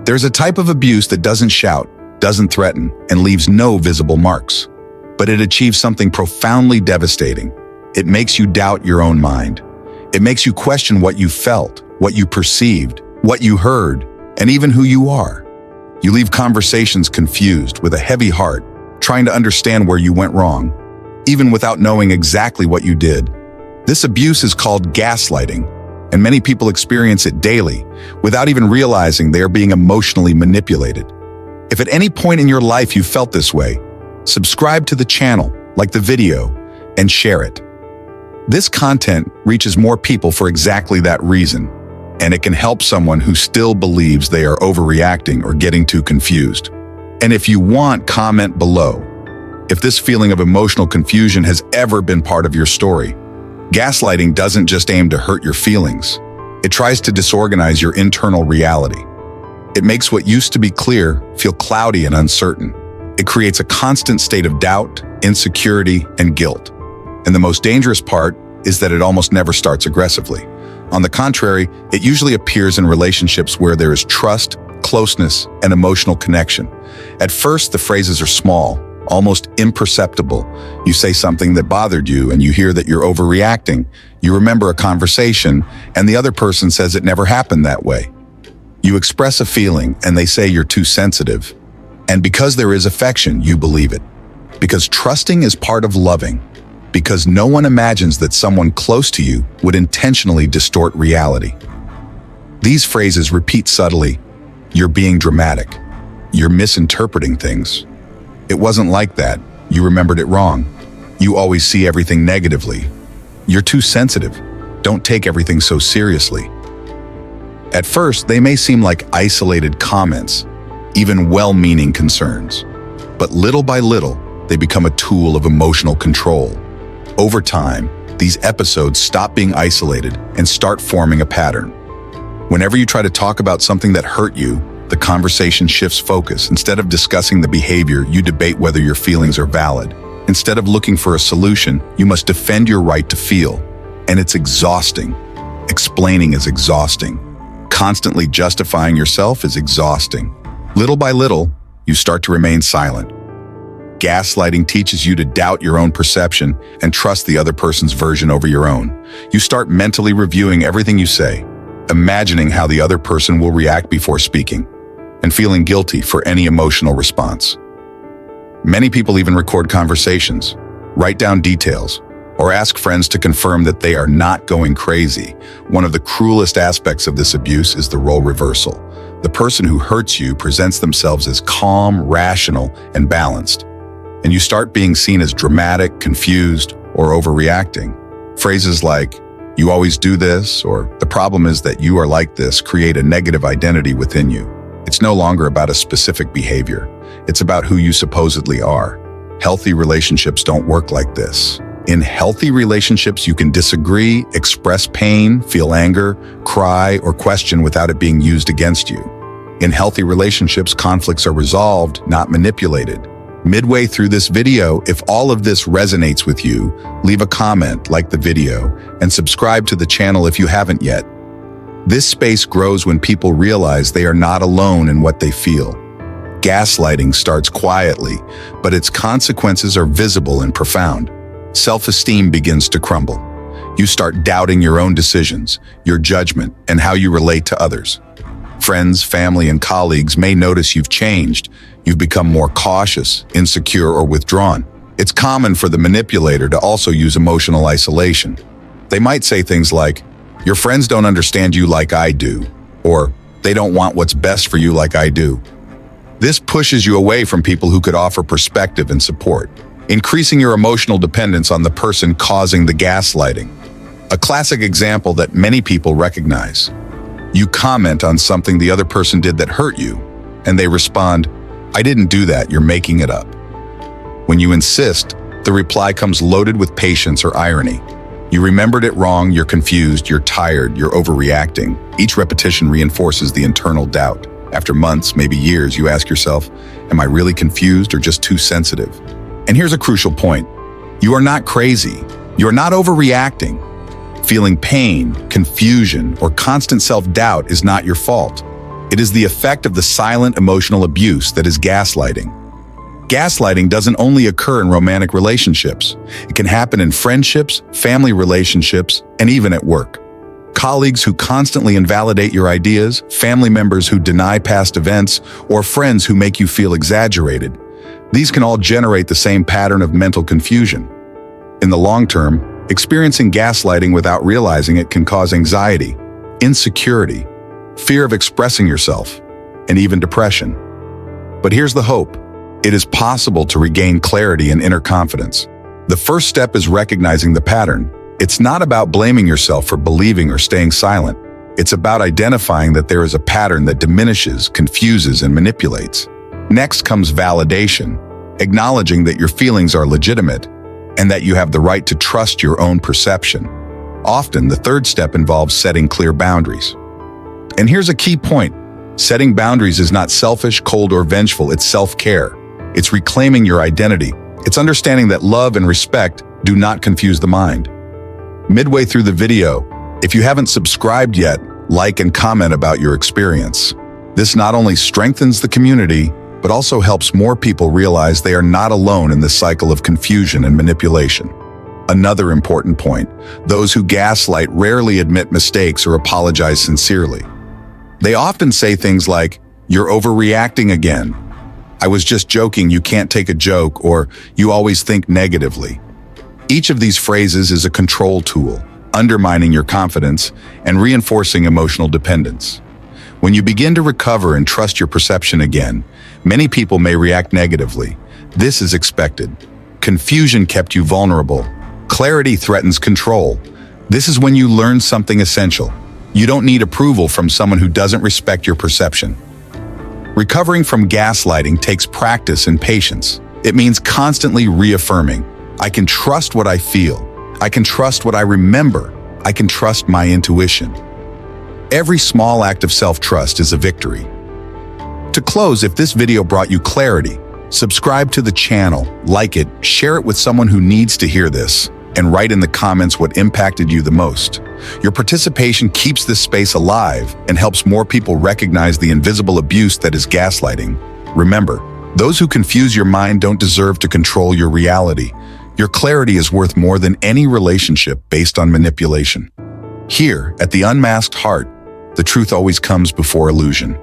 There's a type of abuse that doesn't shout, doesn't threaten, and leaves no visible marks. But it achieves something profoundly devastating. It makes you doubt your own mind. It makes you question what you felt, what you perceived, what you heard, and even who you are. You leave conversations confused, with a heavy heart, trying to understand where you went wrong, even without knowing exactly what you did. This abuse is called gaslighting, and many people experience it daily, without even realizing they are being emotionally manipulated. If at any point in your life you felt this way, subscribe to the channel, like the video, and share it. This content reaches more people for exactly that reason, and it can help someone who still believes they are overreacting or getting too confused. And if you want, comment below if this feeling of emotional confusion has ever been part of your story. Gaslighting doesn't just aim to hurt your feelings. It tries to disorganize your internal reality. It makes what used to be clear feel cloudy and uncertain. It creates a constant state of doubt, insecurity, and guilt. And the most dangerous part is that it almost never starts aggressively. On the contrary, it usually appears in relationships where there is trust, closeness, and emotional connection. At first, the phrases are small, almost imperceptible. You say something that bothered you and you hear that you're overreacting. You remember a conversation and the other person says it never happened that way. You express a feeling and they say you're too sensitive. And because there is affection, you believe it. Because trusting is part of loving. Because no one imagines that someone close to you would intentionally distort reality. These phrases repeat subtly. You're being dramatic. You're misinterpreting things. It wasn't like that. You remembered it wrong. You always see everything negatively. You're too sensitive. Don't take everything so seriously. At first, they may seem like isolated comments, even well-meaning concerns. But little by little, they become a tool of emotional control. Over time, these episodes stop being isolated and start forming a pattern. Whenever you try to talk about something that hurt you, the conversation shifts focus. Instead of discussing the behavior, you debate whether your feelings are valid. Instead of looking for a solution, you must defend your right to feel. And it's exhausting. Explaining is exhausting. Constantly justifying yourself is exhausting. Little by little, you start to remain silent. Gaslighting teaches you to doubt your own perception and trust the other person's version over your own. You start mentally reviewing everything you say, imagining how the other person will react before speaking, and feeling guilty for any emotional response. Many people even record conversations, write down details, or ask friends to confirm that they are not going crazy. One of the cruelest aspects of this abuse is the role reversal. The person who hurts you presents themselves as calm, rational, and balanced, and you start being seen as dramatic, confused, or overreacting. Phrases like, "You always do this," or "the problem is that you are like this," create a negative identity within you. It's no longer about a specific behavior. It's about who you supposedly are. Healthy relationships don't work like this. In healthy relationships, you can disagree, express pain, feel anger, cry, or question without it being used against you. In healthy relationships, conflicts are resolved, not manipulated. Midway through this video, if all of this resonates with you, leave a comment, like the video, and subscribe to the channel if you haven't yet. This space grows when people realize they are not alone in what they feel. Gaslighting starts quietly, but its consequences are visible and profound. Self-esteem begins to crumble. You start doubting your own decisions, your judgment, and how you relate to others. Friends, family, and colleagues may notice you've changed. You've become more cautious, insecure, or withdrawn. It's common for the manipulator to also use emotional isolation. They might say things like, "Your friends don't understand you like I do," or "They don't want what's best for you like I do." This pushes you away from people who could offer perspective and support, increasing your emotional dependence on the person causing the gaslighting. A classic example that many people recognize. You comment on something the other person did that hurt you, and they respond, "I didn't do that, you're making it up." When you insist, the reply comes loaded with patience or irony. You remembered it wrong, you're confused, you're tired, you're overreacting. Each repetition reinforces the internal doubt. After months, maybe years, you ask yourself, am I really confused or just too sensitive? And here's a crucial point. You are not crazy. You are not overreacting. Feeling pain, confusion, or constant self-doubt is not your fault. It is the effect of the silent emotional abuse that is gaslighting. Gaslighting doesn't only occur in romantic relationships. It can happen in friendships, family relationships, and even at work. Colleagues who constantly invalidate your ideas, family members who deny past events, or friends who make you feel exaggerated. These can all generate the same pattern of mental confusion. In the long term, experiencing gaslighting without realizing it can cause anxiety, insecurity, fear of expressing yourself, and even depression. But here's the hope. It is possible to regain clarity and inner confidence. The first step is recognizing the pattern. It's not about blaming yourself for believing or staying silent. It's about identifying that there is a pattern that diminishes, confuses, and manipulates. Next comes validation, acknowledging that your feelings are legitimate and that you have the right to trust your own perception. Often, the third step involves setting clear boundaries. And here's a key point. Setting boundaries is not selfish, cold, or vengeful. It's self-care. It's reclaiming your identity. It's understanding that love and respect do not confuse the mind. Midway through the video, if you haven't subscribed yet, like and comment about your experience. This not only strengthens the community, but also helps more people realize they are not alone in this cycle of confusion and manipulation. Another important point, those who gaslight rarely admit mistakes or apologize sincerely. They often say things like, "You're overreacting again," "I was just joking, you can't take a joke," or "You always think negatively." Each of these phrases is a control tool, undermining your confidence and reinforcing emotional dependence. When you begin to recover and trust your perception again, many people may react negatively. This is expected. Confusion kept you vulnerable. Clarity threatens control. This is when you learn something essential. You don't need approval from someone who doesn't respect your perception. Recovering from gaslighting takes practice and patience. It means constantly reaffirming, I can trust what I feel. I can trust what I remember. I can trust my intuition. Every small act of self-trust is a victory. To close, if this video brought you clarity, subscribe to the channel, like it, share it with someone who needs to hear this, and write in the comments what impacted you the most. Your participation keeps this space alive and helps more people recognize the invisible abuse that is gaslighting. Remember, those who confuse your mind don't deserve to control your reality. Your clarity is worth more than any relationship based on manipulation. Here, at the Unmasked Heart, the truth always comes before illusion.